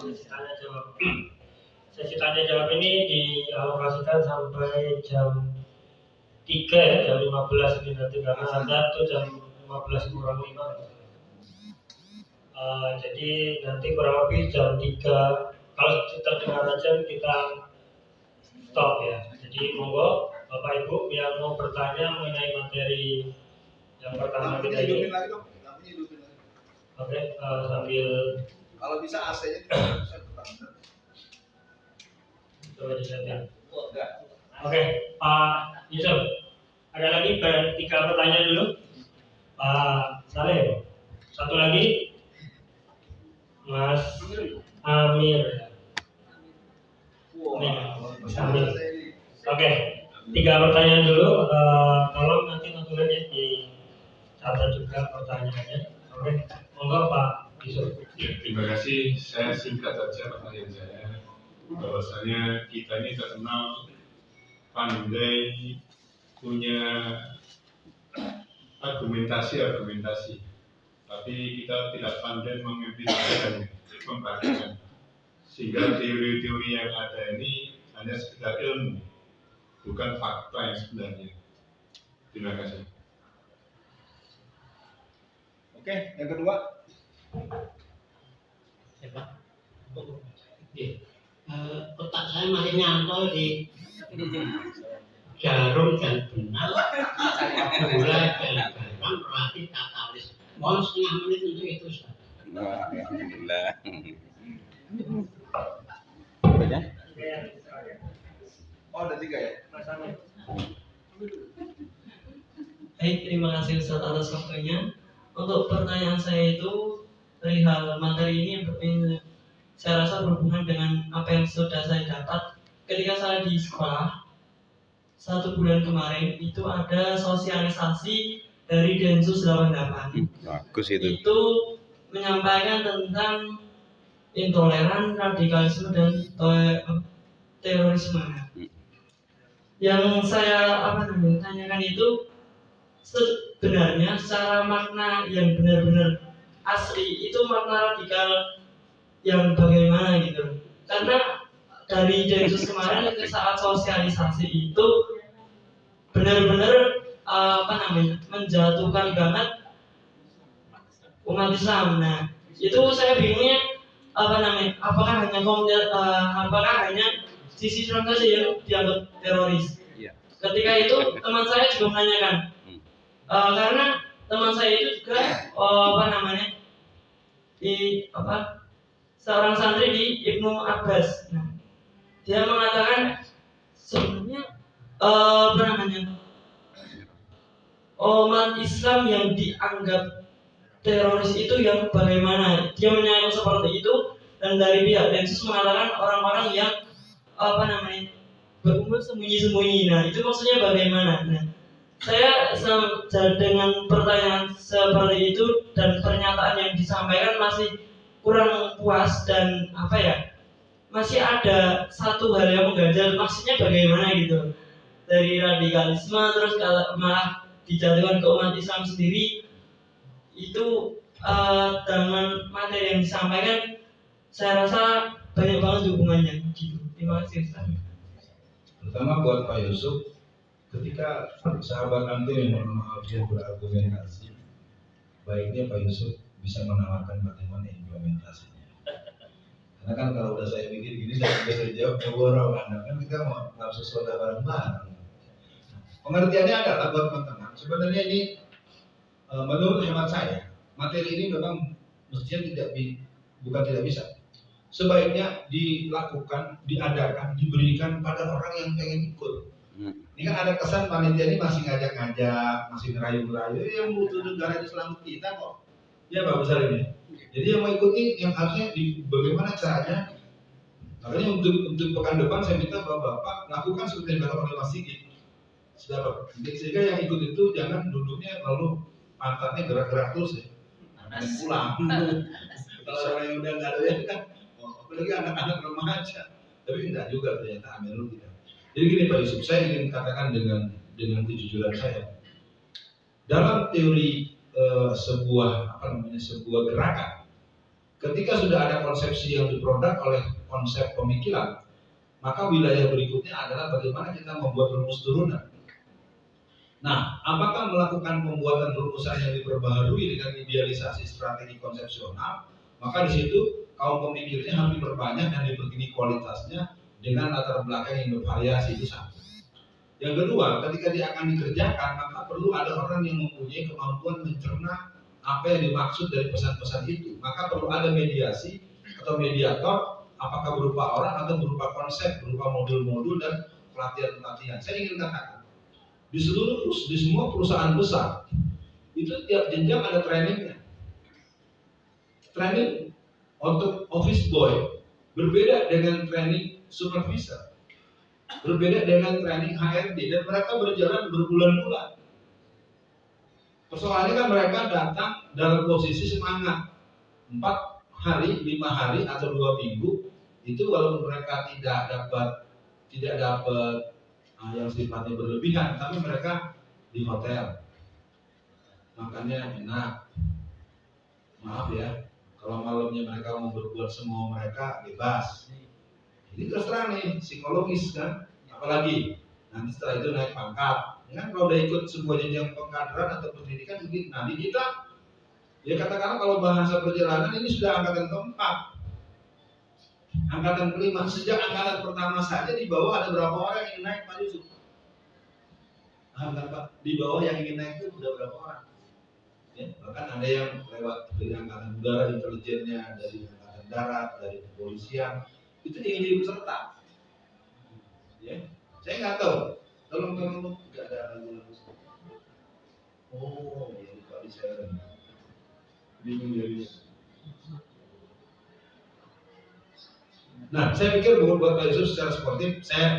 sesi tanya jawab. Sesi tanya jawab ini dialokasikan sampai jam 3 ya, jam 15 ini nanti karena ada tuh jam 15 kurang 5. Jadi nanti kurang lebih jam 3 kalau terdengar aja kita stop ya. Jadi monggo Bapak Ibu yang mau bertanya mengenai materi yang pertama kita ini. Oke, sambil kalau bisa AC-nya coba disetting. Oke, Pak Yusuf, ada lagi 3 pertanyaan dulu. Pak Saleh, satu lagi. Mas Amir. Amir. Oke, 3 pertanyaan dulu. Tolong nanti notulennya dicatat juga pertanyaannya. Oke, monggo Pak Yusuf. Ya, terima kasih. Saya singkat saja pertanyaan saya. Bahwasanya kita ini terkenal pandai punya argumentasi, tapi kita tidak pandai mengempirasikannya, memperhatikan. Sehingga teori-teori yang ada ini hanya sekedar ilmu, bukan fakta yang sebenarnya. Terima kasih. Oke, yang kedua. Siapa? Otak saya masih nyantol di jarum dan benang, gula dan garam, relatif katalis. Mohon setengah menit untuk itu, Ustaz. Alhamdulillah. Oh, ada 3 ya? Baik, terima kasih Ustaz atas waktunya. Untuk pertanyaan saya itu perihal materi ini saya rasa berhubungan dengan apa yang sudah saya dapat ketika saya di sekolah. 1 bulan kemarin itu ada sosialisasi dari Densus 88. Bagus itu. Itu menyampaikan tentang intoleran, radikalisme dan terorisme. Yang saya tanyakan itu sebenarnya secara makna yang benar-benar asli itu makna radikal yang bagaimana gitu. Karena dari Densus kemarin itu saat sosialisasi itu benar-benar menjatuhkan banget umat Islam. Nah, itu saya bingungnya apakah hanya sisi Islam saja yang dianggap teroris. Ketika itu teman saya juga menanyakan karena teman saya itu juga seorang santri di Ibnu Abbas. Nah, dia mengatakan sebenarnya umat Islam yang dianggap teroris itu yang bagaimana? Dia menyayangkan seperti itu, dan dari pihak Densus mengatakan orang-orang yang berkumpul sembunyi-sembunyi. Nah, itu maksudnya bagaimana? Nah, saya dengan pertanyaan seperti itu dan pernyataan yang disampaikan masih kurang puas dan masih ada satu hal yang mengganjal. Maksudnya bagaimana gitu? Dari radikalisme terus malah dijatuhkan ke umat Islam sendiri. Itu dengan materi yang disampaikan saya rasa banyak banget hubungannya gitu. Terima kasih Ustaz. Pertama buat Pak Yusuf, ketika sahabat antum yang bernama dia berargumentasi, baiknya Pak Yusuf bisa menawarkan bagaimana implementasinya. Karena kan kalau udah saya bikin gini saya bisa jawab borong kan kita mau sesuatu bareng-bareng. Pengertiannya adalah buat teman-teman. Sebenarnya ini menurut hemat saya materi ini memang mestinya bukan tidak bisa. Sebaiknya dilakukan, diadakan, diberikan pada orang yang pengen ikut. Ini kan ada kesan panitia ini masih ngajak-ngajak, masih ngerayu-ngerayu. Yang butuh negara Islam kita kok. Ya Pak Besar ini. Jadi yang mau ikut ini yang harusnya bagaimana caranya. Makanya untuk pekan depan saya minta Bapak lakukan seperti yang dilakukan oleh Mas Sigit. Sehingga yang ikut itu jangan duduknya lalu pantatnya gerak-gerak terus ya. Dan pulang. Kalau orang yang udah nggak ada ya kan, apalagi anak-anak remaja. Tapi enggak juga ternyata Amirul tidak. Jadi gini Pak Yusuf, saya ingin katakan dengan kejujuran saya. Dalam teori sebuah gerakan, Ketika sudah ada konsepsi yang diproduk oleh konsep pemikiran, maka wilayah berikutnya adalah bagaimana kita membuat rumus turunan. Nah, apakah melakukan pembuatan rumusan yang diperbaharui dengan idealisasi strategi konsepsional, maka di situ kaum pemikirnya harus diperbanyak dan dipertinggi kualitasnya dengan latar belakang yang bervariasi, itu satu. Yang kedua, ketika dia akan dikerjakan, maka perlu ada orang yang mempunyai kemampuan mencerna apa yang dimaksud dari pesan-pesan itu. Maka perlu ada mediasi atau mediator, apakah berupa orang atau berupa konsep, berupa modul-modul dan pelatihan-pelatihan. Saya ingin katakan, di semua perusahaan besar itu tiap jenjang ada trainingnya. Training untuk office boy berbeda dengan training supervisor, berbeda dengan training HRD, dan mereka berjalan berbulan-bulan. Persoalannya kan mereka datang dalam posisi semangat 4 hari, 5 hari atau 2 minggu itu, walaupun mereka tidak dapat yang sifatnya berlebihan, tapi mereka di hotel makannya enak. Maaf ya, kalau malamnya mereka mau berbuat semua mereka bebas. Ini terus terang nih, psikologis kan, apalagi nanti setelah itu naik pangkat. Kan kalau udah ikut sebuah jenjang pengkaderan atau pendidikan begitu. Nah di kita, ya katakanlah kalau bahasa perjalanan ini sudah angkatan keempat, angkatan kelima. Sejak angkatan pertama saja di bawah ada berapa orang yang ingin naik, Pak Yusuf? Di bawah yang ingin naik itu sudah berapa orang? Ya, bahkan ada yang lewat dari angkatan udara, intelijennya, dari angkatan darat, dari kepolisian, itu ingin jadi peserta. Ya, saya nggak tahu. Tolong nggak ada lagi. Oh, ya lupa di share. Bingung jadinya. Nah, saya pikir buat Pak Yusuf secara sportif, saya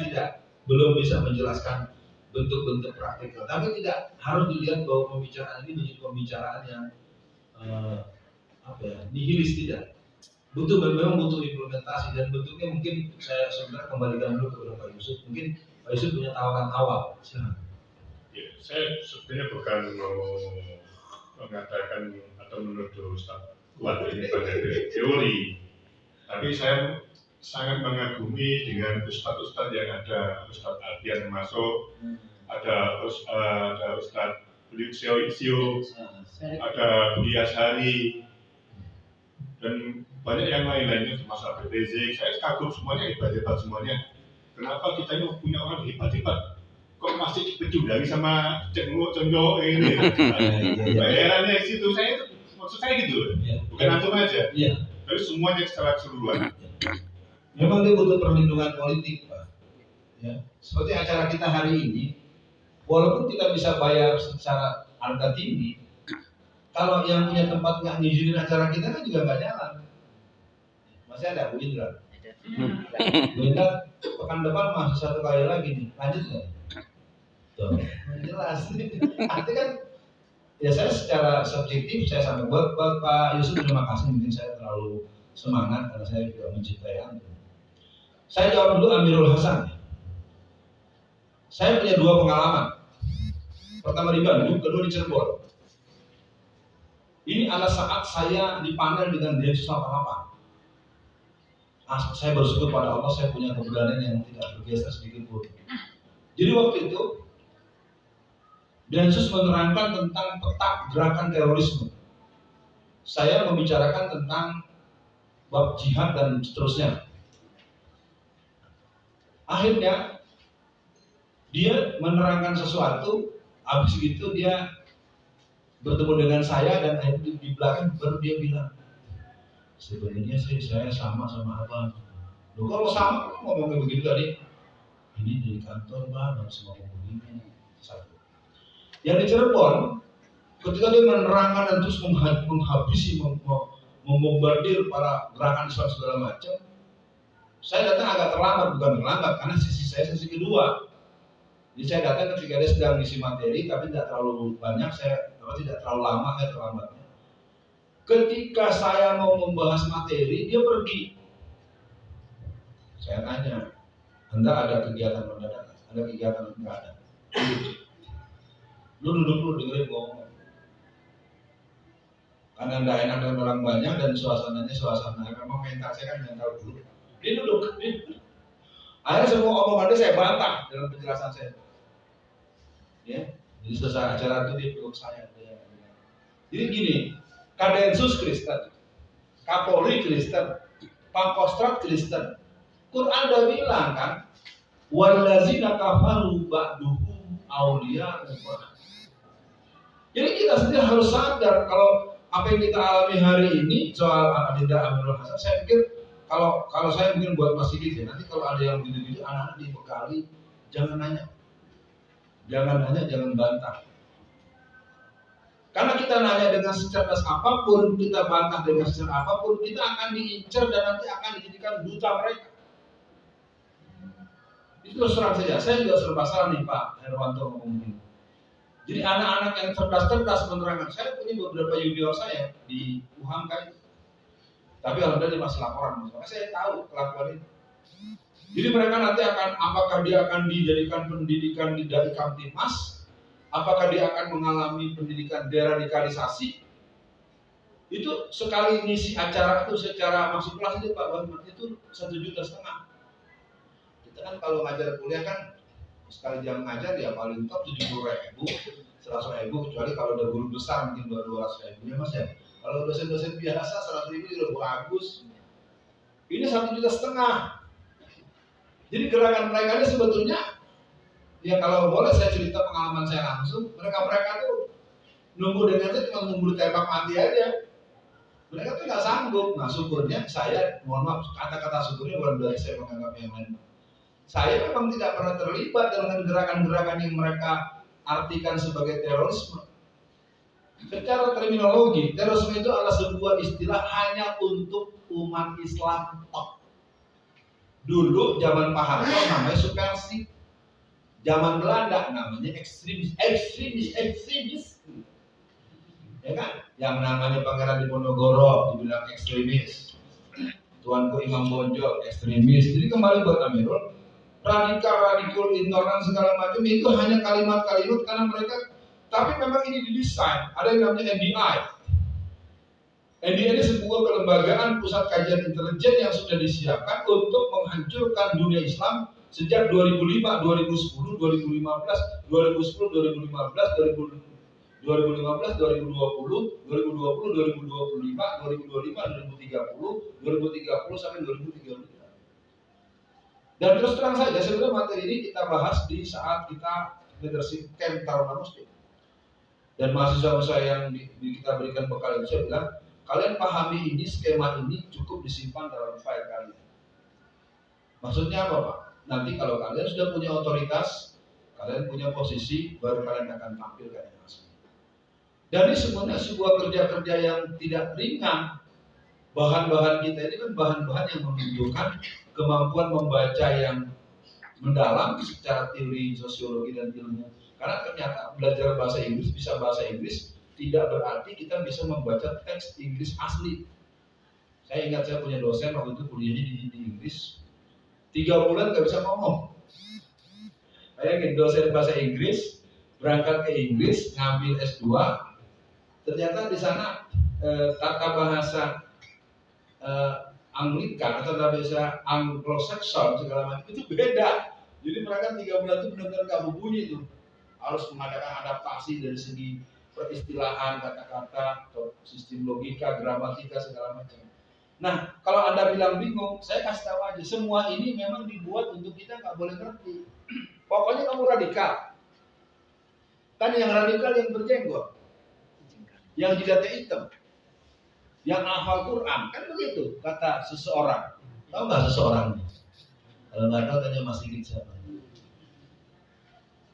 belum bisa menjelaskan bentuk-bentuk praktikal. Tapi tidak harus dilihat bahwa pembicaraan ini menjadi pembicaraan yang nihilis, tidak. Memang butuh implementasi, dan bentuknya mungkin saya sebenarnya kembalikan dulu kepada Pak Yusuf. Mungkin Pak Yusuf punya tawaran awal. Silahkan. Ya, saya sebenarnya bukan mau mengatakan atau menuduh Ustaz kuat ini pada teori, tapi saya sangat mengagumi dengan ustadz-ustadz yang ada. Ustadz Alfian masuk, ada Ustadz Budi Sio, ada Budi Ashari, dan banyak yang lain-lainnya, termasuk Habib Rizik. Saya kagum semuanya, hebat-hebat semuanya. Kenapa kita ini punya orang hebat-hebat? Kok masih dipecundari sama cengok ini? Bayarannya situ, maksud saya gitu, bukan antum aja, tapi semuanya secara keseluruhan. Memang dia butuh perlindungan politik, Pak. Ya, seperti acara kita hari ini, walaupun kita bisa bayar secara harga tinggi, kalau yang punya tempat nggak ngizinin acara kita kan juga nggak jalan. Masih ada Bu Indra? Bu Indra, pekan depan masih 1 kali lagi nih, lanjut nggak? Tuh, jelas. Artinya kan, ya saya secara subjektif saya sampai buat Pak Yusuf, terima kasih, mungkin saya terlalu semangat karena saya juga mencintai Anda. Saya jawab dulu Amirul Hasan. Saya punya 2 pengalaman. Pertama di Bandung, kedua di Cirebon. Ini adalah saat saya dipanggil dengan Densus 88. Saya bersyukur pada Allah, saya punya keberanian yang tidak bergeser sedikit pun. Jadi waktu itu Densus menerangkan tentang peta gerakan terorisme. Saya membicarakan tentang bab jihad dan seterusnya. Akhirnya dia menerangkan sesuatu, habis itu dia bertemu dengan saya, dan akhirnya di belakang baru dia bilang, sebenarnya saya sama abang. Loh, kalau sama ngomongnya begitu tadi? Ini di kantor bang, harus ngomong begini. Satu. Yang di Cirebon, ketika dia menerangkan dan terus menghabisi, membombardir para gerakan Islam segala macam, saya datang agak bukan terlambat, karena sesi kedua. Jadi saya datang ketika dia sedang ngisi materi, tapi tidak terlalu banyak, tidak terlalu lama saya terlambatnya. Ketika saya mau membahas materi, dia pergi. Saya tanya, Anda ada kegiatan mendadak? Ada kegiatan enggak ada? Lu duduk dengerin gua ngomong. Karena nggak enak dengan orang banyak dan suasananya suasana memang mental saya kan mental dulu. Dia duduk. Akhirnya semua omongannya saya bantah dalam penjelasan saya. Ya, jadi selesai acara itu dia peluk saya. Jadi gini, Kadensus Kristen, Kapolri Kristen, Pangkostrat Kristen. Quran udah bilang kan, wallazina kafaru ba'duhum awliya'u ba'd. Jadi kita sendiri harus sadar kalau apa yang kita alami hari ini soal Adinda Amirul Hasan, saya pikir kalau saya mungkin buat Mas Sigit ya, nanti kalau ada yang gitu-gitu anak-anak dibekali, jangan nanya, jangan bantah. Karena kita nanya dengan secerdas apapun, kita bantah dengan secerdas apapun, kita akan diincar dan nanti akan dijadikan duta mereka. Itu terus terang saja, saya juga serba salah nih Pak Herwanto ngomong begini. Jadi anak-anak yang cerdas menerangkan, saya punya beberapa junior saya di UHAMKA itu. Tapi alhamdulillah dia masih laporan, makanya saya tahu kelakuan itu. Jadi mereka nanti apakah dia akan dijadikan pendidikan di dari Kamtibmas, apakah dia akan mengalami pendidikan deradikalisasi. Itu sekali ngisi acara itu secara masuk kelas itu Pak Bang itu 1,5 juta. Kita kan kalau ngajar kuliah kan sekali jam ngajar ya paling top 70.000, 100.000, kecuali kalau udah guru besar mungkin 200.000 ya Mas ya. Kalau dosen-dosen biasa 100.000 udah bagus. Ini 1,5 juta. Jadi gerakan mereka ini sebetulnya ya kalau boleh saya cerita pengalaman saya langsung, mereka tuh nunggu dengannya cuma nunggu ditembak mati aja. Mereka tuh nggak sanggup. Nah syukurnya saya, mohon maaf kata-kata syukurnya bukan dari saya menganggap yang lain. Saya memang tidak pernah terlibat dengan gerakan-gerakan yang mereka artikan sebagai terorisme. Secara terminologi, terorisme itu adalah sebuah istilah hanya untuk umat Islam. Dulu zaman Pak Harto namanya subversif, zaman Belanda namanya ekstremis. Ya kan? Yang namanya Pangeran Diponegoro dibilang ekstremis. Tuanku Imam Bonjol ekstremis. Jadi kembali buat Amirul, radikal, intoleran segala macam itu hanya kalimat-kalimat karena mereka, tapi memang ini didesain. Ada yang namanya NDI. NDI ini sebuah kelembagaan pusat kajian intelijen yang sudah disiapkan untuk menghancurkan dunia Islam sejak 2005, 2010, 2015, 2010, 2015, 2015, 2020, 2020, 2025, 2025, 2030, 2030 sampai 2033. Dan terus terang saja sebenarnya materi ini kita bahas di saat kita leadership camp Taruna Muslim. Dan mahasiswa saya yang kita berikan bekal itu saya bilang, kalian pahami ini, skema ini cukup disimpan dalam file kalian. Maksudnya apa Pak? Nanti kalau kalian sudah punya otoritas, kalian punya posisi, baru kalian akan tampil ke animasi. Dan ini sebenarnya sebuah kerja-kerja yang tidak ringan. Bahan-bahan kita ini kan bahan-bahan yang menunjukkan kemampuan membaca yang mendalam secara teori sosiologi dan ilmu. Karena ternyata belajar bahasa Inggris, bisa bahasa Inggris tidak berarti kita bisa membaca teks Inggris asli. Saya ingat saya punya dosen waktu itu kuliahnya di Inggris, 3 bulan nggak bisa ngomong. Bayangin dosen bahasa Inggris berangkat ke Inggris ngambil S2, ternyata di sana tata bahasa Anglikan atau tata bahasa Anglo-Saxon segala macam itu beda. Jadi mereka 3 bulan itu benar-benar nggak berbunyi itu, harus mengadakan adaptasi dari segi peristilahan, kata-kata, sistem logika, gramatika segala macam. Nah, kalau Anda bilang bingung, saya kasih tahu aja, semua ini memang dibuat untuk kita nggak boleh ngerti. Pokoknya kamu radikal. Kan yang radikal yang berjenggot, yang jidatnya hitam, yang hafal Quran, kan begitu kata seseorang. Tahu nggak seseorang? Kalau nggak tahu tanya Mas Sigit siapa.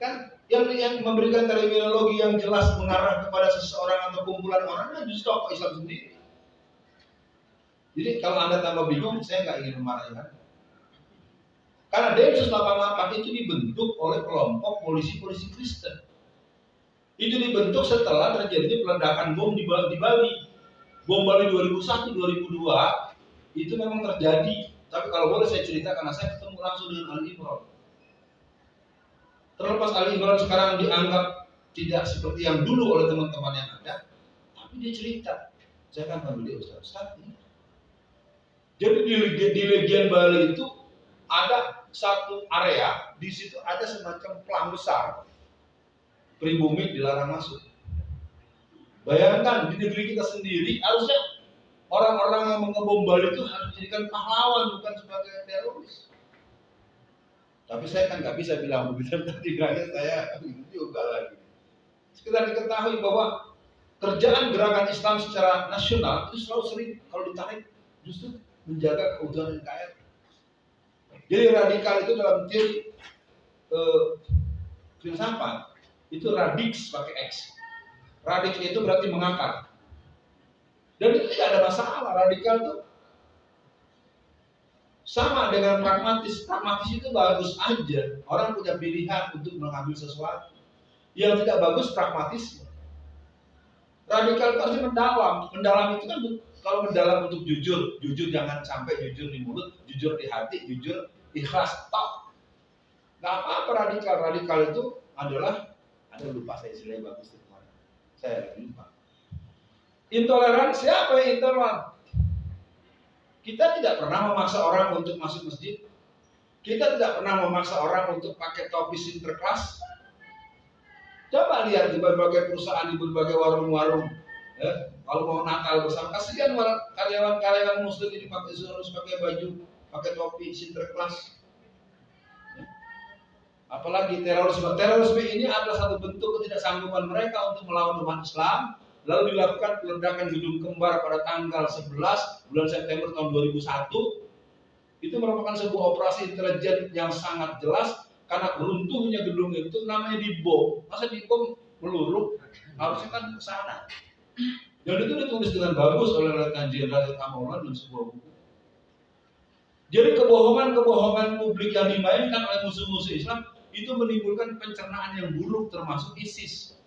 Kan yang memberikan terminologi yang jelas mengarah kepada seseorang atau kumpulan orang kan justru tokoh Islam sendiri. Jadi kalau Anda tambah bingung, saya nggak ingin memarahi Anda. Karena Densus 88 itu dibentuk oleh kelompok polisi-polisi Kristen. Itu dibentuk setelah terjadi peledakan bom di Bali. Bom Bali 2001, 2002 itu memang terjadi. Tapi kalau boleh saya cerita karena saya ketemu langsung dengan Ali Imran. Terlepas Ali Imran sekarang dianggap tidak seperti yang dulu oleh teman-teman yang ada, tapi dia cerita Saya kan panggil dia Ustaz. Jadi di Legian Bali itu ada satu area, di situ ada semacam pelang besar. Pribumi dilarang masuk. Bayangkan di negeri kita sendiri harusnya orang-orang yang mengebom Bali itu harus dijadikan pahlawan, bukan sebagai teroris. Tapi saya kan nggak bisa bilang begitu, tadi bilangnya saya juga lagi. Sekedar diketahui bahwa kerjaan gerakan Islam secara nasional itu selalu sering kalau ditarik justru menjaga keutuhan NKRI. Jadi radikal itu dalam teori filsafat itu radix pakai X. Radix itu berarti mengakar. Dan itu tidak ada masalah. Radikal itu sama dengan pragmatis. Pragmatis itu bagus aja. Orang punya pilihan untuk mengambil sesuatu. Yang tidak bagus pragmatis. Radikal itu harusnya mendalam. Mendalam itu kan kalau mendalam untuk jujur. Jujur jangan sampai jujur di mulut, jujur di hati, jujur ikhlas. Stop. Gak apa-apa radikal. Radikal itu adalah, ada lupa saya istilahnya bagus. Saya lupa. Intoleran, siapa yang intoleran? Kita tidak pernah memaksa orang untuk masuk masjid. Kita tidak pernah memaksa orang untuk pakai topi Sinterklas. Coba lihat di berbagai perusahaan, di berbagai warung-warung. Ya, kalau mau Natal bersama, kasihan karyawan-karyawan muslim ini harus pakai baju, pakai topi Sinterklas. Ya. Apalagi terorisme. Terorisme ini adalah satu bentuk ketidaksanggupan mereka untuk melawan umat Islam. Lalu dilakukan peledakan gedung kembar pada tanggal 11 bulan September tahun 2001. Itu merupakan sebuah operasi intelijen yang sangat jelas karena runtuhnya gedung itu namanya dibom. Masa dibom meluruk? Harusnya kan ke sana. Dan itu ditulis dengan bagus oleh Letnan Jenderal Kamaulan dalam sebuah buku. Jadi kebohongan-kebohongan publik yang dimainkan oleh musuh-musuh Islam itu menimbulkan pencernaan yang buruk termasuk ISIS.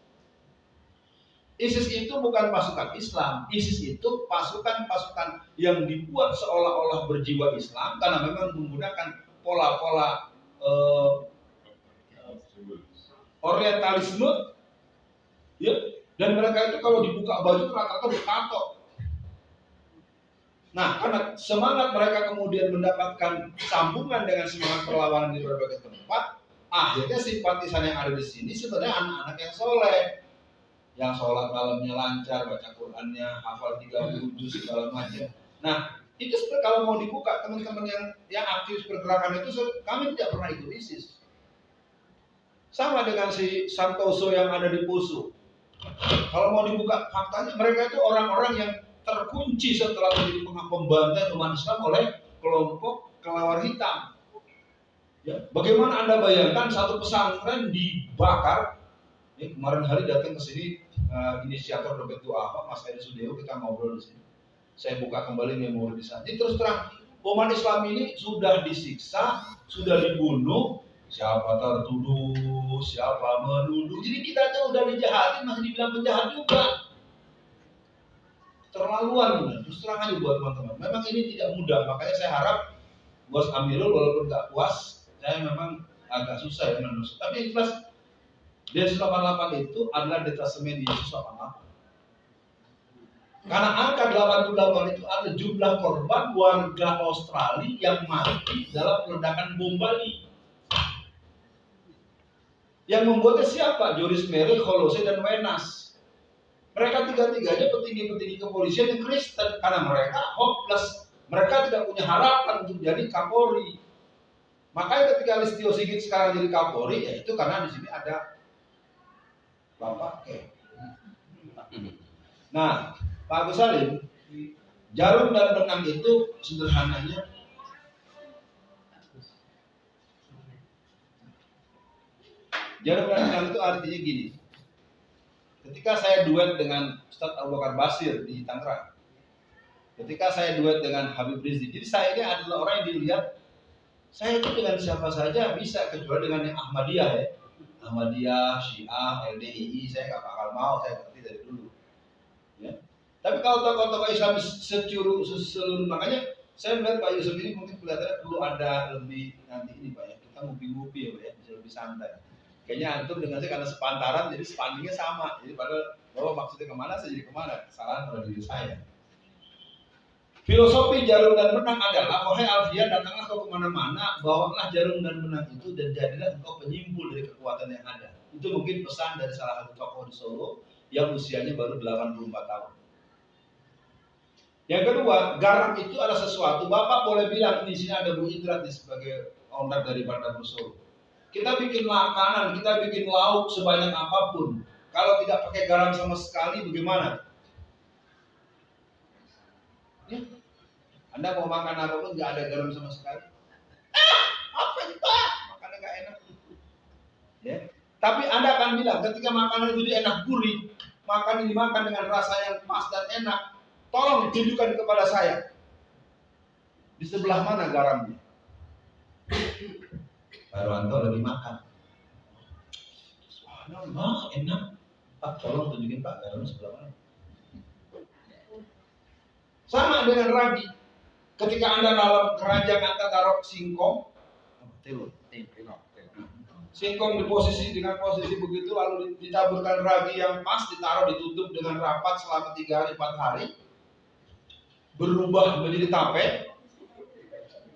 ISIS itu bukan pasukan Islam. ISIS itu pasukan-pasukan yang dibuat seolah-olah berjiwa Islam karena memang menggunakan pola-pola orientalisme, ya. Dan mereka itu kalau dibuka baju rata-rata bertato. Nah, karena semangat mereka kemudian mendapatkan sambungan dengan semangat perlawanan di berbagai tempat, akhirnya simpatisan yang ada di sini sebenarnya anak-anak yang soleh. Yang sholat malamnya lancar, baca Qurannya, hafal 30 juz segala macam. Nah, itu kalau mau dibuka teman-teman yang aktif pergerakan itu, kami tidak pernah ikut ISIS. Sama dengan si Santoso yang ada di Poso. Kalau mau dibuka faktanya, mereka itu orang-orang yang terkunci setelah menjadi pembantai umat Islam oleh kelompok kelawar hitam. Ya, bagaimana Anda bayangkan satu pesantren dibakar? Ya, kemarin hari datang ke sini inisiator dompet itu apa, Mas Edi Sudeo, kita ngobrol di sini. Saya buka kembali memori di sana. Jadi terus terang, umat Islam ini sudah disiksa, sudah dibunuh, siapa tertuduh, siapa menuduh. Jadi kita tuh udah dijahatin masih dibilang penjahat juga. Terlaluan, terus terang aja buat teman-teman. Memang ini tidak mudah, makanya saya harap Bos Amirul walaupun nggak puas, saya memang agak susah ya menurut. Tapi yang jelas Densus 88 itu adalah detasemen di Densus 88. Karena angka 88 itu ada jumlah korban warga Australia yang mati dalam peledakan bom Bali. Yang membuatnya siapa? Joris Mary, Holose, dan Wenas. Mereka tiga-tiganya petinggi-petinggi kepolisian yang Kristen karena mereka hopeless. Mereka tidak punya harapan untuk jadi Kapolri. Makanya ketika Listio Sigit sekarang jadi Kapolri, ya itu karena di sini ada Bapak K. Nah, Pak Agus Salim, jarum dan benang itu sederhananya jarum dan benang itu artinya gini. Ketika saya duet dengan Ustadz Abu Bakar Basir di Tangerang, ketika saya duet dengan Habib Rizki, jadi saya ini adalah orang yang dilihat saya itu dengan siapa saja bisa kecuali dengan yang Ahmadiyah ya. Ahmadiyah, Syiah, LDII, saya nggak bakal mau, saya ngerti dari dulu. Ya. Tapi kalau tokoh-tokoh Islam seluruh, makanya saya melihat Pak Yusuf ini mungkin kelihatannya perlu ada lebih nanti ini Pak ya, kita ngupi-ngupi ya Pak ya, bisa lebih santai. Kayaknya antum dengan saya karena sepantaran, jadi spandingnya sama. Jadi padahal bahwa maksudnya kemana, saya jadi kemana, kesalahan pada diri saya. Filosofi jarum dan benang adalah, wahai Alfian, datanglah kau kemana-mana, bawalah jarum dan benang itu, dan jadilah engkau penyimpul dari kekuatan yang ada. Itu mungkin pesan dari salah satu tokoh di Solo yang usianya baru 84 tahun. Yang kedua, garam itu adalah sesuatu. Bapak boleh bilang, di sini ada Bu Indra sebagai owner dari Bandar Solo. Kita bikin makanan, kita bikin lauk sebanyak apapun. Kalau tidak pakai garam sama sekali, bagaimana? Ya. Anda mau makan apapun nggak ada garam sama sekali. Apa itu Pak? Makannya nggak enak. Ya. Tapi Anda akan bilang ketika makanan itu enak gurih, makanan dimakan dengan rasa yang pas dan enak, tolong tunjukkan kepada saya di sebelah mana garamnya. Pak Rowanto lagi makan. Wah, enak. Pak, tolong tunjukin Pak garamnya sebelah mana. Sama dengan ragi. Ketika Anda dalam keranjang Anda taruh singkong, telur. Singkong di posisi dengan posisi begitu, lalu ditaburkan ragi yang pas, ditaruh ditutup dengan rapat selama 3 hari 4 hari, berubah menjadi tape.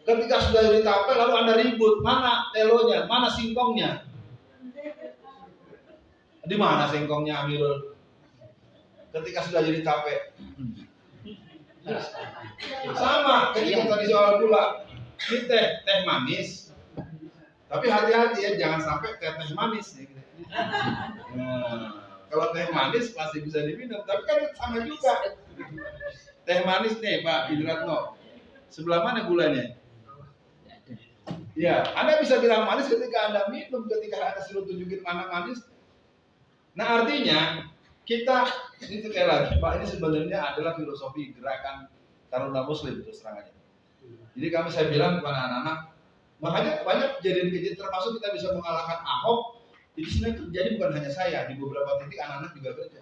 Ketika sudah jadi tape, lalu Anda ribut, mana telonya, mana singkongnya? Di mana singkongnya, Amirul? Ketika sudah jadi tape. Sama ketika tadi soal gula, ini teh manis, tapi hati-hati ya, jangan sampai teh manis. Nah, kalau teh manis pasti bisa diminum, tapi kan sama juga. Teh manis nih Pak Hidratno, sebelah mana gulanya? Ya, Anda bisa bilang manis ketika Anda minum, ketika Anda suruh tunjukin mana manis. Nah artinya kita ini sekali lagi, Pak, ini sebenarnya adalah filosofi gerakan Taruna Muslim terus terangannya. Jadi saya bilang kepada anak-anak, makanya banyak kejadian-kejadian, termasuk kita bisa mengalahkan Ahok. Itu sebenarnya terjadi bukan hanya saya, di beberapa titik anak-anak juga kerja.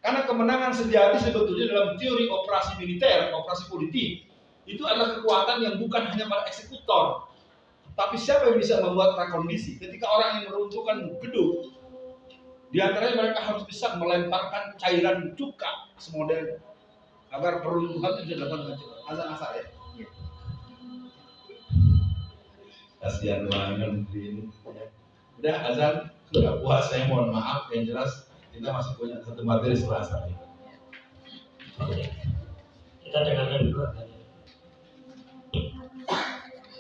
Karena kemenangan sejati sebetulnya dalam teori operasi militer, operasi politik, itu adalah kekuatan yang bukan hanya pada eksekutor, tapi siapa yang bisa membuat prakondisi. Ketika orang yang meruntuhkan gedung, di antaranya mereka harus bisa melemparkan cairan cuka semodel agar peruntuhan itu bisa dilakukan dengan cepat. Azan asar ya. Kasihan banget ini. Udah azan sudah puas, saya mohon maaf, yang jelas kita masih punya satu materi setelah asar. Kita dengarkan dulu.